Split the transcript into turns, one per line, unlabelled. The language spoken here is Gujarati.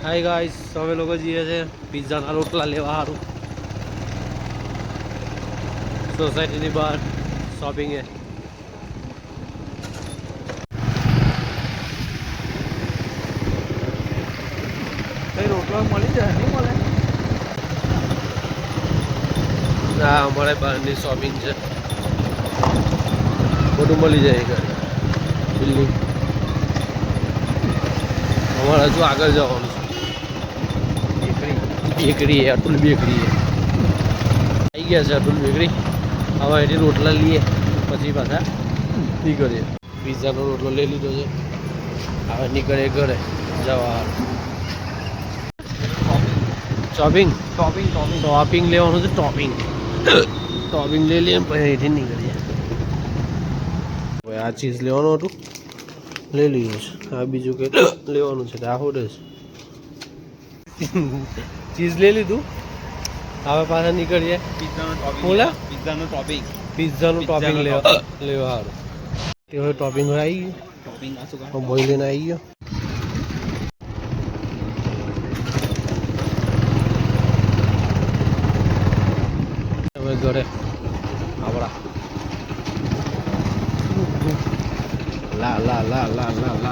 हाय गाइस અમે લોકો જઈએ છે પિઝાના રોટલા લેવા હારું સોસાયટીની બહાર શોપિંગ હે
કઈ રોટલા મળી જાય નહીં મળે
ના અમારે બહારની શોપિંગ છે બધું મળી જાય ઘરે બિલ્ડિંગ અમારે હજુ આગળ જવાનું છે બેકરી અતુલ બેકરી આવી ગયા છે અતુલ બેકરી હવે એની રોટલા લઈએ પછી પાછા નીકળીએ પિઝાનો રોટલો લઈ લીધો છે હવે નીકળીએ ઘરે જવા શોપિંગ ટોપિંગ લેવાનું છે ટોપિંગ લઈ લઈએ પછી અહીંથી નીકળીએ હવે આ ચીઝ લેવાનું હતું લઈ લીધું છે આ બીજું કંઈ લેવાનું છે આ હોડે છે ચીઝ લઈ લીધું હવે પાછા નીકળીએ
પિઝાનું
ટોપિંગ લેવા સારું તે હવે ટોપિંગ આવી ગયું મોઈ લઈને આવી ગયો હવે ઘરે આપણા લા